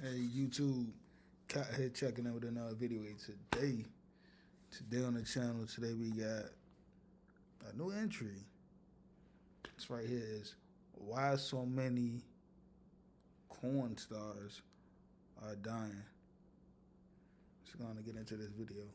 Hey YouTube, Kai here checking in with another video today. Today on the channel, today we got a new entry. This right here is why so many corn stars are dying. Just gonna get into this video.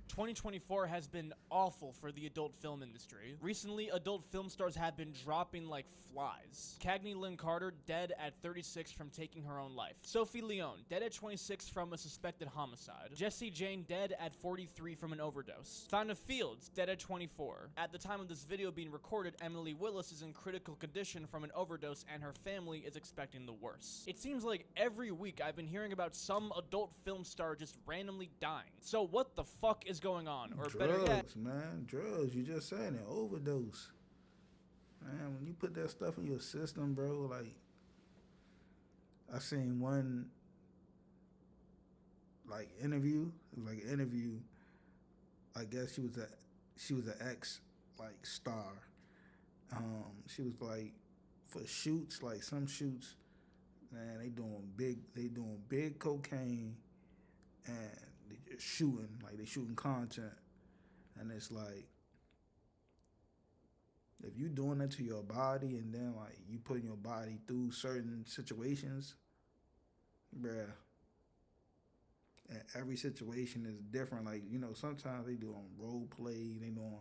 2024 has been awful for the adult film industry. Recently, adult film stars have been dropping like flies. Cagney Lynn Carter dead at 36 from taking her own life. Sophie Leone dead at 26 from a suspected homicide. Jessie Jane dead at 43 from an overdose. Thina Fields dead at 24. At the time of this video being recorded, Emily Willis is in critical condition from an overdose and her family is expecting the worst. It seems like every week I've been hearing about some adult film star just randomly dying. So what the fuck is going on? Or better yet, man, drugs. You just said it, overdose. Man, when you put that stuff in your system, bro, like I seen one interview. It was like an interview. I guess she was an ex star. She was like for shoots, like some shoots, man, they doing big cocaine and they just shooting, like they shooting content. And it's like, if you doing that to your body and then like you putting your body through certain situations, bruh, and every situation is different. Like, you know, sometimes they doing role play, they doing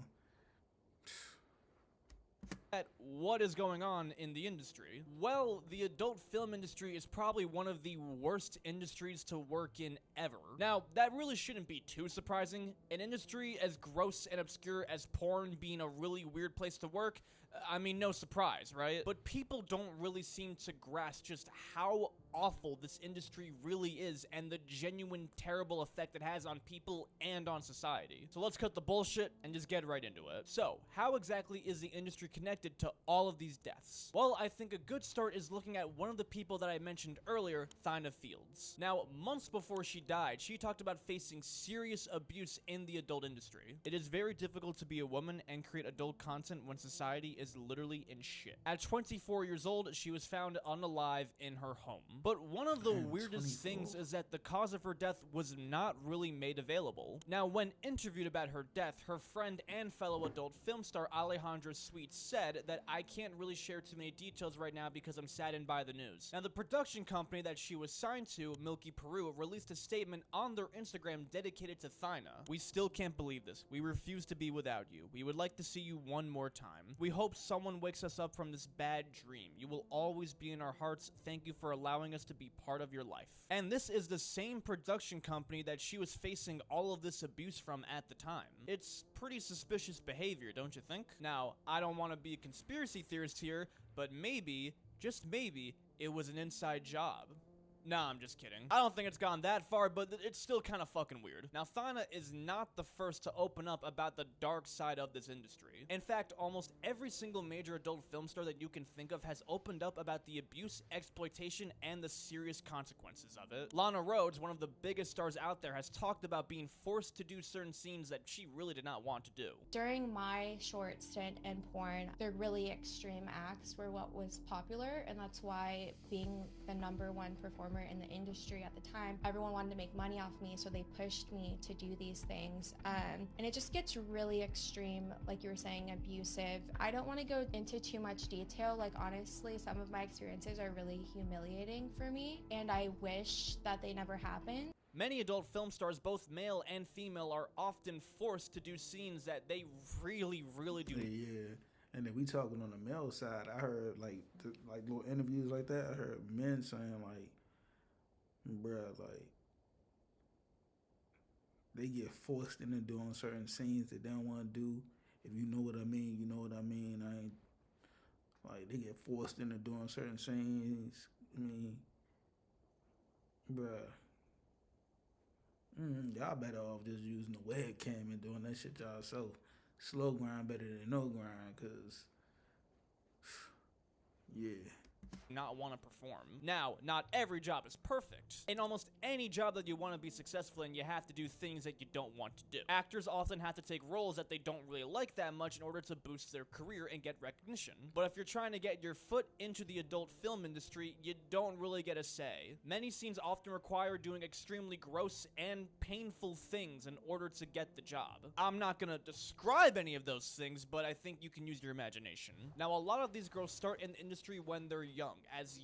what is going on in the industry? Well, the adult film industry is probably one of the worst industries to work in ever. Now, that really shouldn't be too surprising. An industry as gross and obscure as porn being a really weird place to work, I mean, no surprise, right? But people don't really seem to grasp just how awful this industry really is and the genuine terrible effect it has on people and on society. So let's cut the bullshit and just get right into it. So, how exactly is the industry connected to all of these deaths? Well, I think a good start is looking at one of the people that I mentioned earlier, Thina Fields. Now, months before she died, she talked about facing serious abuse in the adult industry. It is very difficult to be a woman and create adult content when society is literally in shit. At 24 years old, she was found unalive in her home. But one of the weirdest things is that the cause of her death was not really made available. Now, when interviewed about her death, her friend and fellow adult film star Alejandra Sweet said that I can't really share too many details right now because I'm saddened by the news. Now, the production company that she was signed to, Milky Peru, released a statement on their Instagram dedicated to Thina. We still can't believe this. We refuse to be without you. We would like to see you one more time. We hope someone wakes us up from this bad dream. You will always be in our hearts. Thank you for allowing us to be part of your life. And this is the same production company that she was facing all of this abuse from at the time. It's pretty suspicious behavior, don't you think? Now, I don't want to be a conspiracy theorist here, but maybe, just maybe, it was an inside job. Nah, I'm just kidding. I don't think it's gone that far, but it's still kind of fucking weird. Now, Thina is not the first to open up about the dark side of this industry. In fact, almost every single major adult film star that you can think of has opened up about the abuse, exploitation, and the serious consequences of it. Lana Rhoades, one of the biggest stars out there, has talked about being forced to do certain scenes that she really did not want to do. During my short stint in porn, the really extreme acts were what was popular, and that's why being the #1 performer in the industry at the time, everyone wanted to make money off me, so they pushed me to do these things. And it just gets really extreme, like you were saying, abusive. I don't want to go into too much detail. Like, honestly, some of my experiences are really humiliating for me, and I wish that they never happened. Many adult film stars, both male and female, are often forced to do scenes that they really do. Yeah. And then we talking on the male side, I heard like little interviews like that, I heard men saying like, bruh, like they get forced into doing certain scenes that they don't want to do. If you know what I mean, you know what I mean. I ain't like, they get forced into doing certain scenes. I mean, bruh, y'all better off just using the webcam and doing that shit y'all so. Slow grind better than no grind, cause yeah. not want to perform. Now, not every job is perfect. In almost any job that you want to be successful in, you have to do things that you don't want to do. Actors often have to take roles that they don't really like that much in order to boost their career and get recognition. But if you're trying to get your foot into the adult film industry, you don't really get a say. Many scenes often require doing extremely gross and painful things in order to get the job. I'm not gonna describe any of those things, but I think you can use your imagination. Now, a lot of these girls start in the industry when they're young as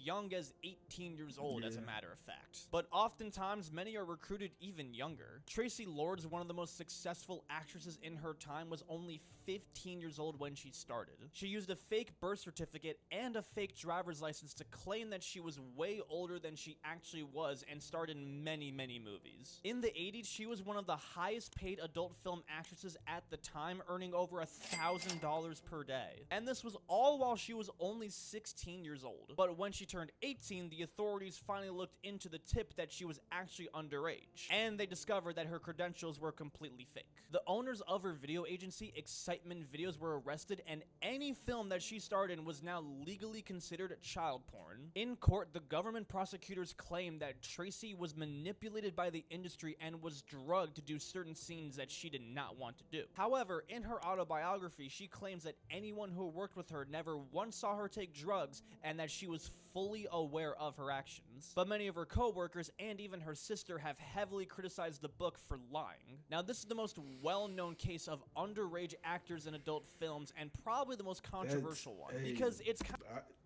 18 years old, as a matter of fact. But oftentimes, many are recruited even younger. Tracy Lords, one of the most successful actresses in her time, was only 15 years old when she started. She used a fake birth certificate and a fake driver's license to claim that she was way older than she actually was and starred in many, many movies. In the 80s, she was one of the highest paid adult film actresses at the time, earning over $1,000 per day. And this was all while she was only 16 years old. But when she turned 18, the authorities finally looked into the tip that she was actually underage, and they discovered that her credentials were completely fake. The owners of her video agency, Excitement Videos, were arrested, and any film that she starred in was now legally considered child porn. In court, the government prosecutors claimed that Tracy was manipulated by the industry and was drugged to do certain scenes that she did not want to do. However, in her autobiography, she claims that anyone who worked with her never once saw her take drugs and that she was fully aware of her actions. But many of her co-workers and even her sister have heavily criticized the book for lying. Now, this is the most well-known case of underage actors in adult films and probably the most controversial one, because it's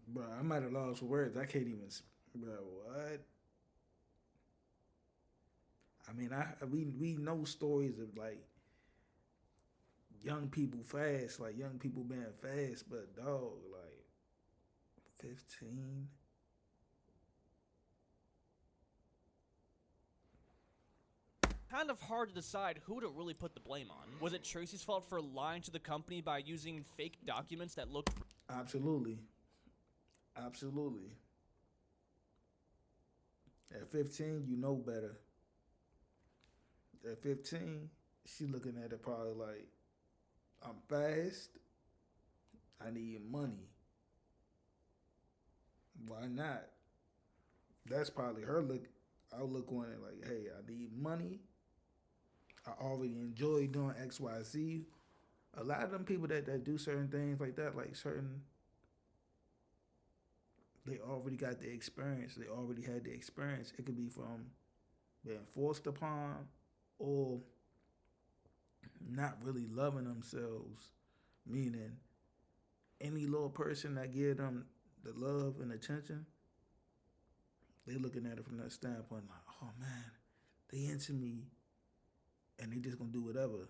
bro, I'm at a loss for words. I can't even, bro, what? I mean, we know stories of like young people fast, like young people being fast, but dog, like 15. kind of hard to decide who to really put the blame on. Was it Tracy's fault for lying to the company by using fake documents that looked... Absolutely. Absolutely. At 15, you know better. At 15, she looking at it probably like, I'm fast, I need money. Why not? That's probably her look. I'll look on it like, hey, I need money. I already enjoy doing X, Y, Z. A lot of them people that do certain things like that, like certain, they already got the experience. They already had the experience. It could be from being forced upon or not really loving themselves, meaning any little person that give them the love and attention, they looking at it from that standpoint like, oh man, they into me and they just gonna do whatever.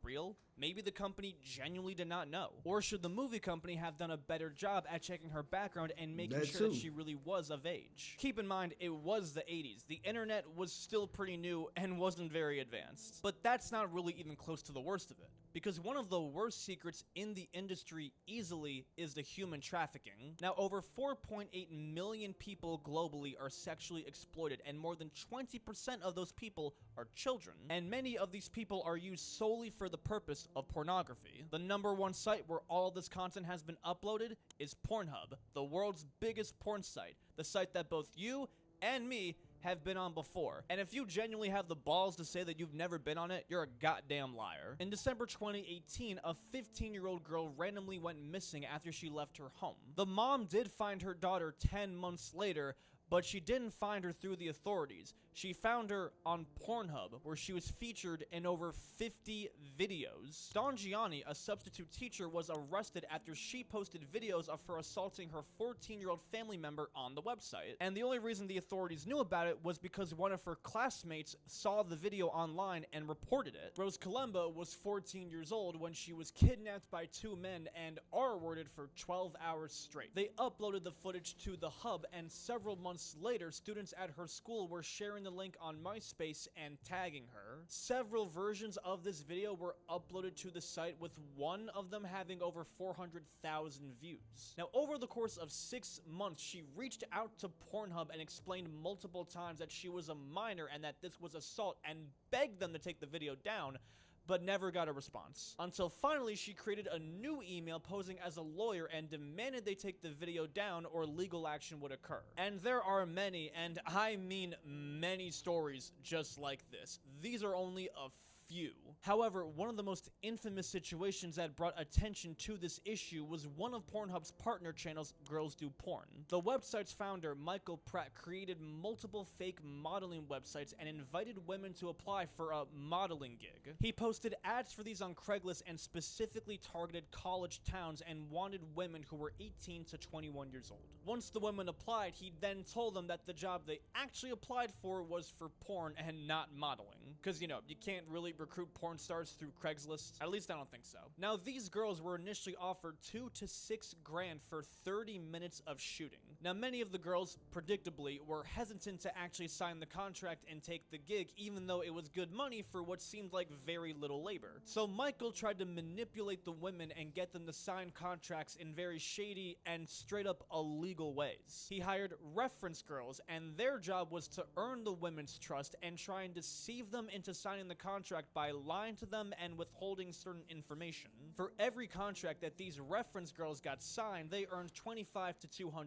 Real? Maybe the company genuinely did not know. Or should the movie company have done a better job at checking her background and making sure that she really was of age? Keep in mind, it was the 80s. The internet was still pretty new and wasn't very advanced. But that's not really even close to the worst of it. Because one of the worst secrets in the industry easily is the human trafficking. Now, over 4.8 million people globally are sexually exploited, and more than 20% of those people are children. And many of these people are used solely for the purpose of pornography. The #1 site where all this content has been uploaded is Pornhub, the world's biggest porn site, the site that both you and me have been on before. And if you genuinely have the balls to say that you've never been on it, you're a goddamn liar. In December 2018, a 15-year-old girl randomly went missing after she left her home. The mom did find her daughter 10 months later, but she didn't find her through the authorities. She found her on Pornhub, where she was featured in over 50 videos. Dawn Gianni, a substitute teacher, was arrested after she posted videos of her assaulting her 14-year-old family member on the website. And the only reason the authorities knew about it was because one of her classmates saw the video online and reported it. Rose Kalemba was 14 years old when she was kidnapped by 2 men and R-worded for 12 hours straight. They uploaded the footage to the hub, and several months later, students at her school were sharing the link on MySpace and tagging her. Several versions of this video were uploaded to the site, with one of them having over 400,000 views. Now, over the course of 6 months, she reached out to Pornhub and explained multiple times that she was a minor and that this was assault, and begged them to take the video down, but never got a response. Until finally, she created a new email posing as a lawyer and demanded they take the video down or legal action would occur. And there are many, and I mean many stories just like this. These are only a few. However, one of the most infamous situations that brought attention to this issue was one of Pornhub's partner channels, Girls Do Porn. The website's founder, Michael Pratt, created multiple fake modeling websites and invited women to apply for a modeling gig. He posted ads for these on Craigslist and specifically targeted college towns and wanted women who were 18 to 21 years old. Once the women applied, he then told them that the job they actually applied for was for porn and not modeling. Because, you know, you can't really recruit porn stars through Craigslist. At least I don't think so. Now, these girls were initially offered $2 to $6 grand for 30 minutes of shooting. Now, many of the girls, predictably, were hesitant to actually sign the contract and take the gig, even though it was good money for what seemed like very little labor. So Michael tried to manipulate the women and get them to sign contracts in very shady and straight up illegal ways. He hired reference girls, and their job was to earn the women's trust and try and deceive them into signing the contract by lying to them and withholding certain information. For every contract that these reference girls got signed, they earned $25 to $200.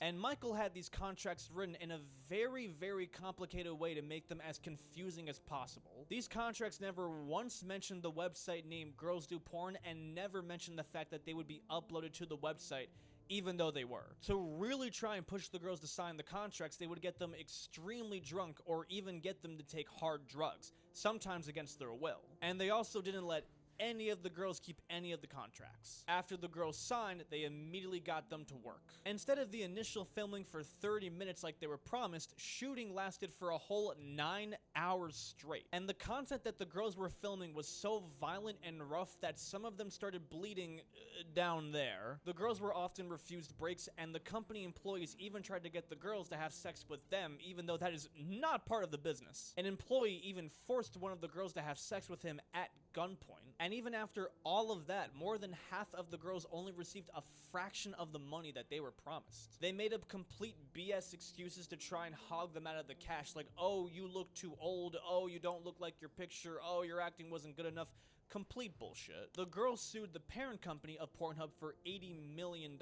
And Michael had these contracts written in a very, very complicated way to make them as confusing as possible. These contracts never once mentioned the website name Girls Do Porn and never mentioned the fact that they would be uploaded to the website, even though they were. To really try and push the girls to sign the contracts, they would get them extremely drunk or even get them to take hard drugs, sometimes against their will. And they also didn't let any of the girls keep any of the contracts. After the girls signed, they immediately got them to work. Instead of the initial filming for 30 minutes like they were promised, shooting lasted for a whole 9 hours straight. And the content that the girls were filming was so violent and rough that some of them started bleeding down there. The girls were often refused breaks, and the company employees even tried to get the girls to have sex with them, even though that is not part of the business. An employee even forced one of the girls to have sex with him at gunpoint. And even after all of that, more than half of the girls only received a fraction of the money that they were promised. They made up complete BS excuses to try and hog them out of the cash, like, oh, you look too old, oh, you don't look like your picture, oh, your acting wasn't good enough. Complete bullshit. The girls sued the parent company of Pornhub for $80 million,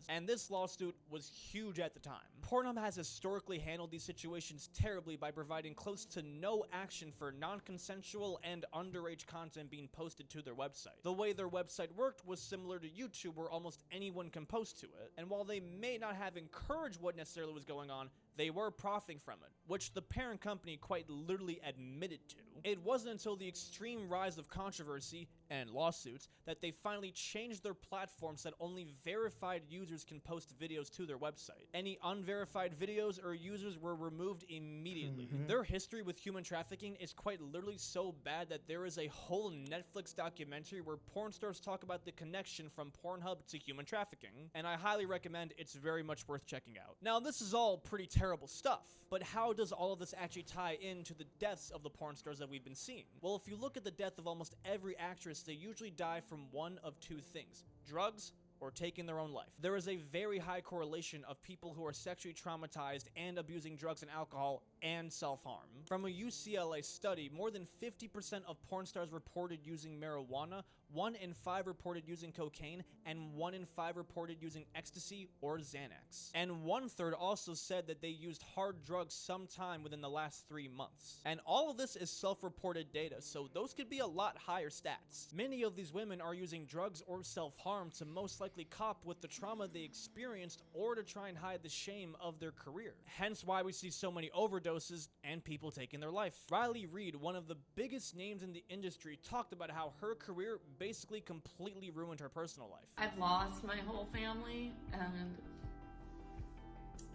and this lawsuit was huge at the time. Pornhub has historically handled these situations terribly by providing close to no action for non-consensual and underage content being posted to their website. The way their website worked was similar to YouTube, where almost anyone can post to it, and while they may not have encouraged what necessarily was going on, they were profiting from it, which the parent company quite literally admitted to. It wasn't until the extreme rise of controversy and lawsuits that they finally changed their platform so that only verified users can post videos to their website. Any unverified videos or users were removed immediately. Their history with human trafficking is quite literally so bad that there is a whole Netflix documentary where porn stars talk about the connection from Pornhub to human trafficking, and I highly recommend. It's very much worth checking out. Now, this is all pretty terrible stuff, but how does all of this actually tie into the deaths of the porn stars that we've been seeing? Well, if you look at the death of almost every actress, they usually die from one of two things: drugs or taking their own life. There is a very high correlation of people who are sexually traumatized and abusing drugs and alcohol and self-harm. From a UCLA study, more than 50% of porn stars reported using marijuana, 1 in 5 reported using cocaine, and 1 in 5 reported using ecstasy or Xanax. And 1/3 also said that they used hard drugs sometime within the last 3 months. And all of this is self-reported data, so those could be a lot higher stats. Many of these women are using drugs or self-harm to most likely cop with the trauma they experienced or to try and hide the shame of their career. Hence why we see so many overdoses and people taking their life. Riley Reid, one of the biggest names in the industry, talked about how her career basically completely ruined her personal life. I've lost my whole family and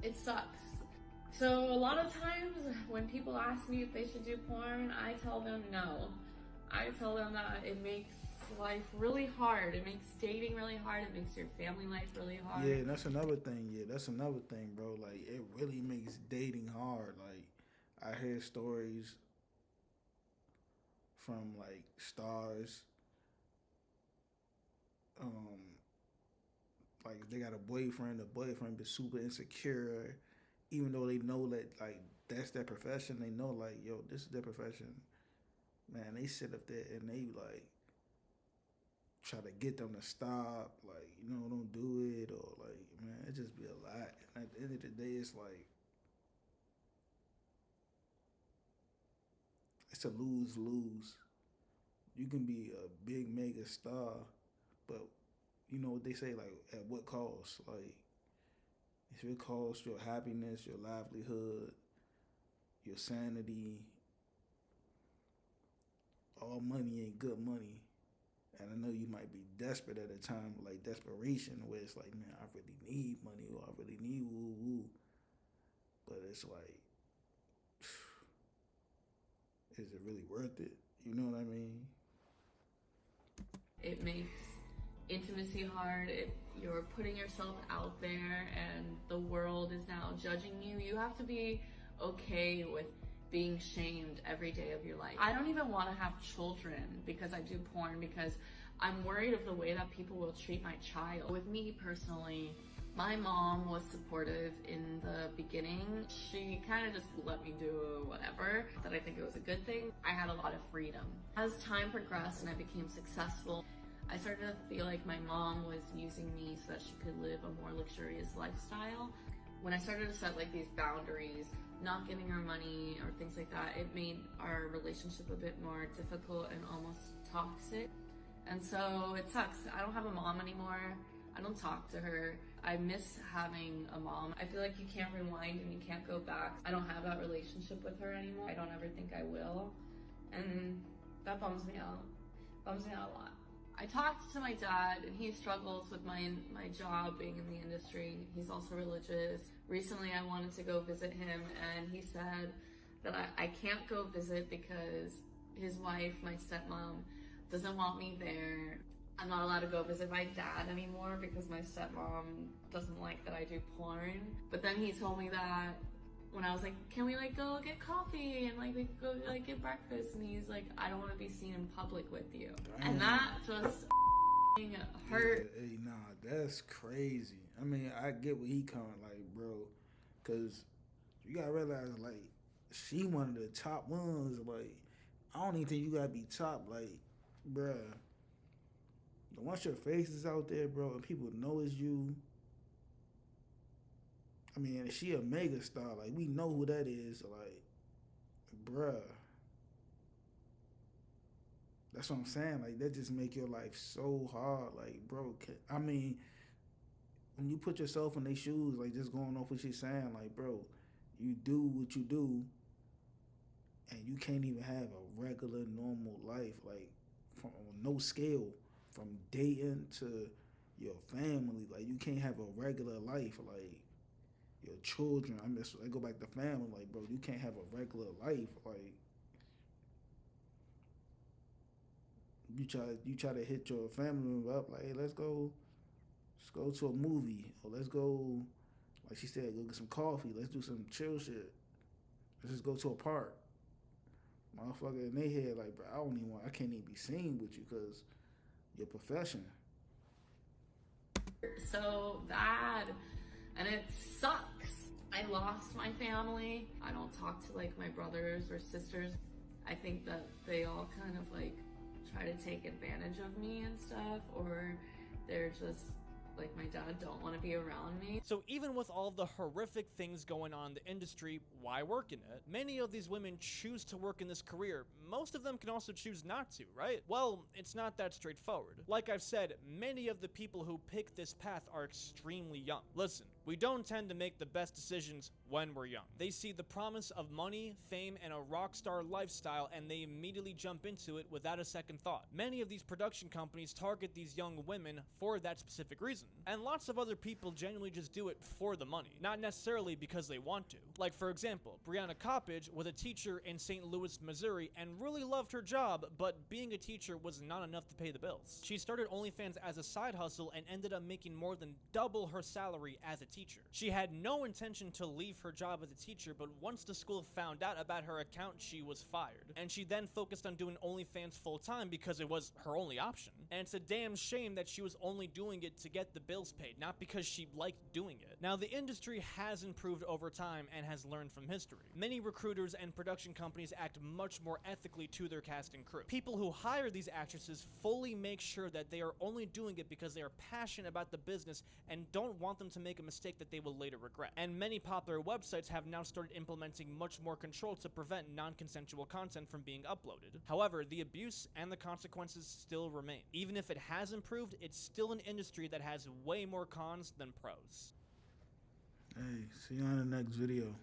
it sucks. So a lot of times when people ask me if they should do porn, I tell them no. I tell them that it makes life really hard. It makes dating really hard. It makes your family life really hard. Yeah, that's another thing. Yeah, that's another thing, bro. Like, it really makes dating hard. Like, I hear stories from, like, stars. Like, they got a boyfriend. The boyfriend is super insecure. Even though they know that, like, that's their profession. They know, like, yo, this is their profession. man, they sit up there and they like try to get them to stop, like, you know, don't do it, or like, man, it just be a lot. And at the end of the day, it's like, it's a lose lose. You can be a big mega star, but you know what they say, like, at what cost? Like, if it costs your happiness, your livelihood, your sanity, all money ain't good money. And I know you might be desperate at a time, like desperation, where it's like, man, I really need money, or I really need woo woo. But it's like, is it really worth it? You know what I mean? It makes intimacy hard. You're putting yourself out there and the world is now judging you. You have to be okay with being shamed every day of your life. I don't even want to have children because I do porn, because I'm worried of the way that people will treat my child. With me personally, my mom was supportive in the beginning. She kind of just let me do whatever, that I think it was a good thing. I had a lot of freedom. As time progressed and I became successful, I started to feel like my mom was using me so that she could live a more luxurious lifestyle. When I started to set like these boundaries, not giving her money or things like that, it made our relationship a bit more difficult and almost toxic. And so it sucks. I don't have a mom anymore. I don't talk to her. I miss having a mom. I feel like you can't rewind and you can't go back. I don't have that relationship with her anymore. I don't ever think I will. And that bums me out. Bums me out a lot. I talked to my dad and he struggles with my job being in the industry. He's also religious. Recently I wanted to go visit him and he said that I can't go visit because his wife, my stepmom, doesn't want me there. I'm not allowed to go visit my dad anymore because my stepmom doesn't like that I do porn. But then he told me that when I was like, can we like go get coffee and like we could go like get breakfast, and he's like, I don't want to be seen in public with you. And that just hurt. Yeah, hey, nah, that's crazy. I mean, I get where he coming, like, bro, cause you gotta realize, like, she one of the top ones. Like, I don't even think you gotta be top, like, bruh. Once your face is out there, bro, and people know it's you. I mean, she a mega star. Like, we know who that is. Like, bruh. That's what I'm saying. Like, that just make your life so hard. Like, bro, I mean, when you put yourself in their shoes, like, just going off what she's saying, like, bro, you do what you do, and you can't even have a regular, normal life, like, from no scale, from dating to your family. Like, you can't have a regular life, like, your children. I go back to family, like, bro, you can't have a regular life, like, you try to hit your family member up, like, hey, let's go to a movie, or let's go, like she said, go get some coffee, let's do some chill shit, let's just go to a park. Motherfucker in their head, like, bro, I can't even be seen with you because your profession. So bad, and it sucks. I lost my family. I don't talk to like my brothers or sisters. I think that they all kind of like try to take advantage of me and stuff, or they're just like, my dad don't want to be around me. So even with all the horrific things going on in the industry, why work in it? Many of these women choose to work in this career. Most of them can also choose not to, right? Well, it's not that straightforward. Like I've said, many of the people who pick this path are extremely young. Listen, we don't tend to make the best decisions when we're young. They see the promise of money, fame, and a rock star lifestyle, and they immediately jump into it without a second thought. Many of these production companies target these young women for that specific reason. And lots of other people genuinely just do it for the money, not necessarily because they want to. Like, for example, Brianna Coppage was a teacher in St. Louis, Missouri, and really loved her job, but being a teacher was not enough to pay the bills. She started OnlyFans as a side hustle and ended up making more than double her salary as a teacher. She had no intention to leave her job as a teacher, but once the school found out about her account, she was fired. And she then focused on doing OnlyFans full-time because it was her only option. And it's a damn shame that she was only doing it to get the bills paid, not because she liked doing it. Now, the industry has improved over time and has learned from history. Many recruiters and production companies act much more ethically to their cast and crew. People who hire these actresses fully make sure that they are only doing it because they are passionate about the business and don't want them to make a mistake that they will later regret. And many popular websites have now started implementing much more control to prevent non-consensual content from being uploaded. However, the abuse and the consequences still remain. Even if it has improved, it's still an industry that has way more cons than pros. Hey, see you on the next video.